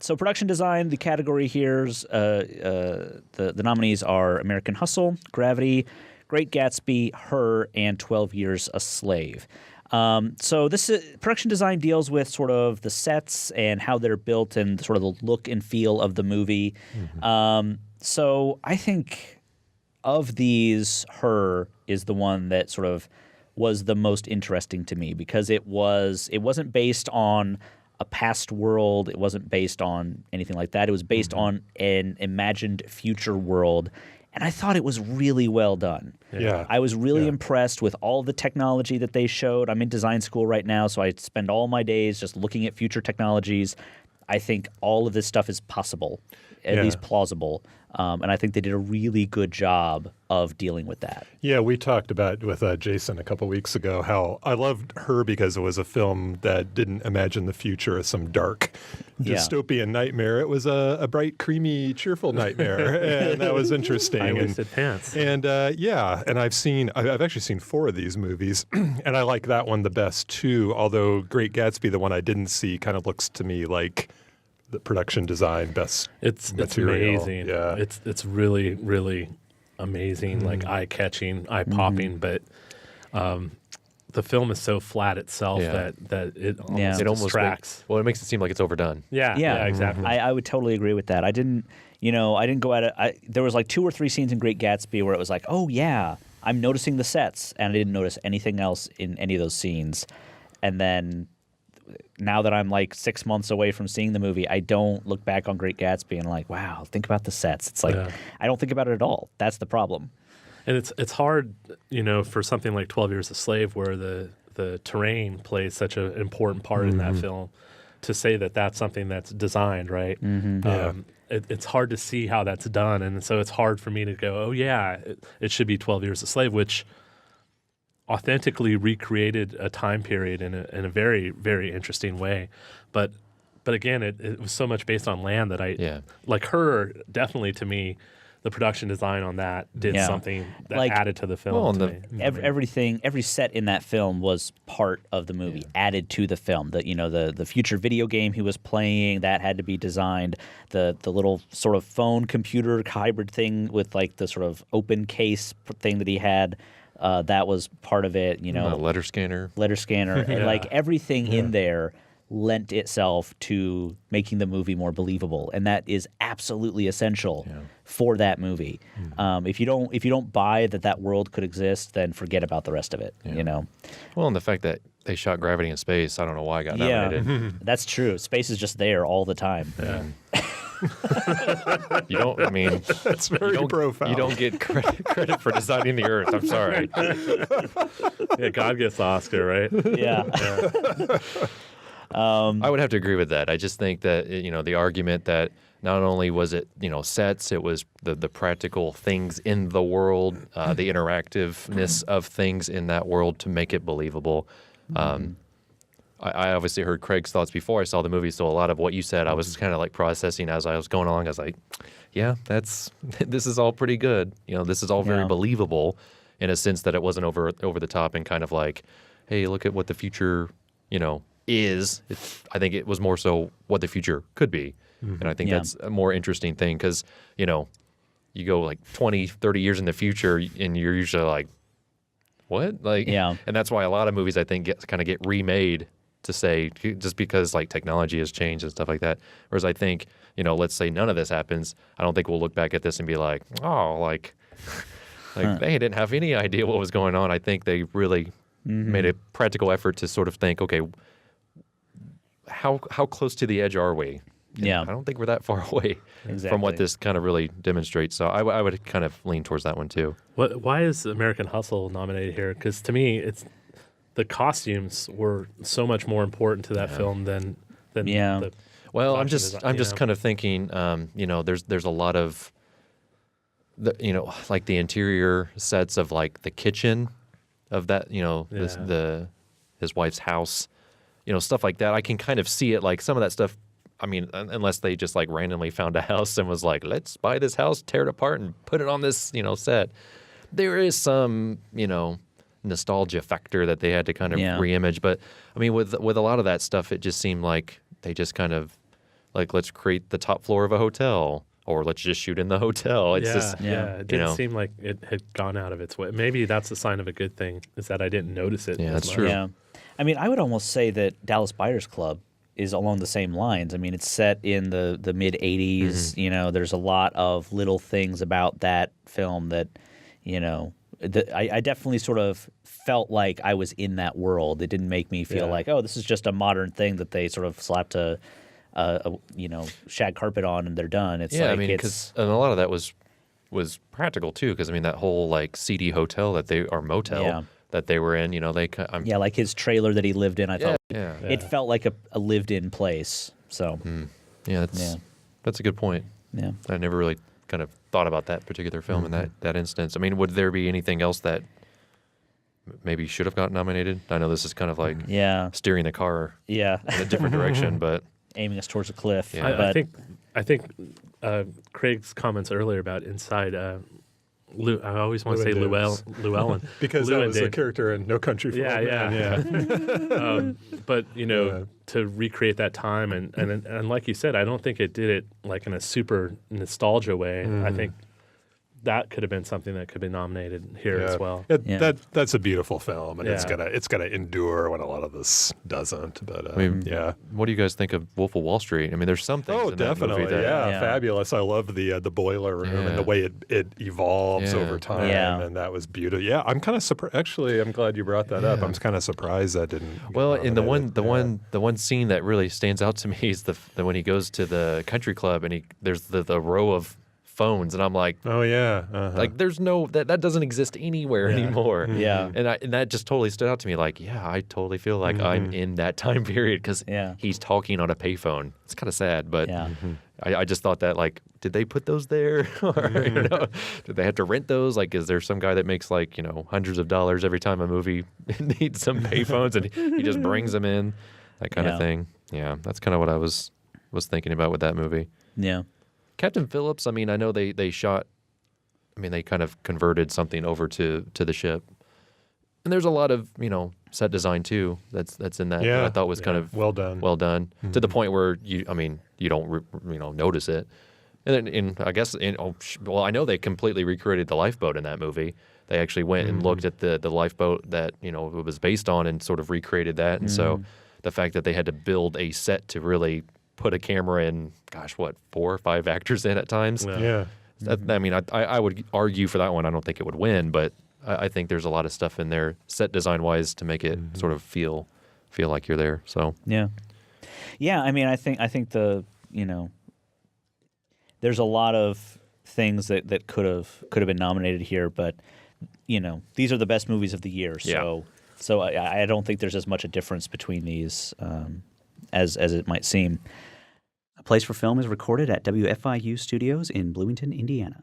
So production design, the category here's the nominees are American Hustle, Gravity, Great Gatsby, Her, and 12 Years a Slave. So this production design deals with sort of the sets and how they're built and sort of the look and feel of the movie. So I think of these, Her is the one that sort of was the most interesting to me because it wasn't based on a past world. It wasn't based on anything like that. It was based on an imagined future world. And I thought it was really well done. Yeah. I was really impressed with all the technology that they showed. I'm in design school right now, so I spend all my days just looking at future technologies. I think all of this stuff is possible, at least plausible. And I think they did a really good job of dealing with that. Yeah, we talked about with Jason a couple weeks ago how I loved Her because it was a film that didn't imagine the future as some dark dystopian nightmare. It was a bright, creamy, cheerful nightmare, and that was interesting. High-waisted pants. And and I've actually seen 4 of these movies, and I like that one the best too. Although Great Gatsby, the one I didn't see, kind of looks to me like the production design best. It's material. amazing. Yeah, it's really, really amazing, like eye-catching, eye-popping, but the film is so flat itself that it almost distracts. It makes it seem like it's overdone. Yeah, exactly. I would totally agree with that. I didn't go at it. There was like 2 or 3 scenes in Great Gatsby where it was like, oh yeah, I'm noticing the sets, and I didn't notice anything else in any of those scenes. And then now that I'm like 6 months away from seeing the movie, I don't look back on Great Gatsby and like, wow, think about the sets. It's like I don't think about it at all. That's the problem. And it's hard, for something like 12 Years a Slave, where the terrain plays such an important part in that film, to say that that's something that's designed, right? It's hard to see how that's done, and so it's hard for me to go, oh yeah, it should be 12 Years a Slave, which authentically recreated a time period in a very, very interesting way. But again, it was so much based on land that like Her, definitely to me, the production design on that did something that added to the film. Well, to me. Every set in that film was part of the movie, added to the film. The future video game he was playing, that had to be designed. The little sort of phone computer hybrid thing with like the sort of open case thing that he had, that was part of it. Letter scanner, and like everything in there lent itself to making the movie more believable, and that is absolutely essential for that movie. If you don't buy that world could exist, then forget about the rest of it. Well, and the fact that they shot Gravity in space, I don't know why I got nominated. That's true. Space is just there all the time. You don't. I mean, that's very profound. You don't get credit for designing the Earth. I'm sorry. God gets the Oscar, right? I would have to agree with that. I just think that the argument that not only was it sets, it was the practical things in the world, the interactiveness of things in that world to make it believable. I obviously heard Craig's thoughts before I saw the movie, so a lot of what you said I was kind of like processing as I was going along. I was like, yeah, this is all pretty good. This is all very believable in a sense that it wasn't over the top and kind of like, hey, look at what the future is. I think it was more so what the future could be. And I think that's a more interesting thing because, you go like 20, 30 years in the future and you're usually like, what? And that's why a lot of movies I think get remade to say, just because like technology has changed and stuff like that. Whereas I think, let's say none of this happens, I don't think we'll look back at this and be like, oh, like they didn't have any idea what was going on. I think they really made a practical effort to sort of think, okay, how close to the edge are we? And I don't think we're that far away from what this kind of really demonstrates. So I would kind of lean towards that one too. Why is American Hustle nominated here? Because to me, the costumes were so much more important to that film than the Well, I'm just kind of thinking, there's a lot of like the interior sets of like the kitchen of that, his wife's house, stuff like that. I can kind of see it, like some of that stuff. I mean, unless they just like randomly found a house and was like, let's buy this house, tear it apart, and put it on this, set. There is some, nostalgia factor that they had to kind of reimage. But I mean, with a lot of that stuff, it just seemed like they just kind of like let's create the top floor of a hotel, or let's just shoot in the hotel. It's just It didn't seem like it had gone out of its way. Maybe that's a sign of a good thing, is that I didn't notice it. Yeah, as that's much. true. Yeah. I mean, I would almost say that Dallas Buyers Club is along the same lines. I mean, it's set in the mid 80s. You know, there's a lot of little things about that film that, you know, I definitely sort of felt like I was in that world. It didn't make me feel like, oh, this is just a modern thing that they sort of slapped a you know, shag carpet on and they're done. It's like, I mean, because a lot of that was practical too. Because I mean, that whole like seedy hotel motel that they were in, you know, like his trailer that he lived in. I thought it felt like a lived-in place. So that's a good point. Yeah, I never really kind of thought about that particular film in that instance. I mean, would there be anything else that maybe should have gotten nominated? I know this is kind of like steering the car in a different direction, but aiming us towards a cliff. Yeah. I think Craig's comments earlier about Inside. I always want to say Llewellyn because that was a character in No Country for Old Men. But you know, to recreate that time and like you said, I don't think it did it like in a super nostalgia way. I think that could have been something that could be nominated here as well. That's a beautiful film, and it's gonna endure when a lot of this doesn't. But I mean, what do you guys think of Wolf of Wall Street? I mean, there's some things in definitely, that movie that, fabulous. I love the boiler room and the way it evolves over time, and that was beautiful. Yeah, I'm kind of surprised. Actually, I'm glad you brought that up. I'm kind of surprised that didn't. Well, in the one scene that really stands out to me is the when he goes to the country club and there's the row of phones, and I'm like, like there's no that doesn't exist anywhere anymore. And that just totally stood out to me. Like, I totally feel like I'm in that time period because he's talking on a payphone. It's kind of sad, but I just thought that, like, did they put those there, or you know, did they have to rent those? Like, is there some guy that makes like, you know, hundreds of dollars every time a movie needs some payphones and he just brings them in, that kind of thing. Yeah, that's kind of what I was thinking about with that movie. Yeah. Captain Phillips, I mean, I know they shot, I mean, they kind of converted something over to the ship. And there's a lot of, you know, set design too that's in that I thought was kind of well done to the point where you don't notice it. And then I guess I know they completely recreated the lifeboat in that movie. They actually went and looked at the lifeboat that, you know, it was based on and sort of recreated that. And so the fact that they had to build a set to really put a camera in, 4 or 5 actors in at times. I mean, I would argue for that one. I don't think it would win, but I think there's a lot of stuff in there, set design wise, to make it sort of feel like you're there. So yeah. I mean, I think there's a lot of things that could have been nominated here, but you know, these are the best movies of the year. So I don't think there's as much a difference between these as it might seem. A Place for Film is recorded at WFIU Studios in Bloomington, Indiana.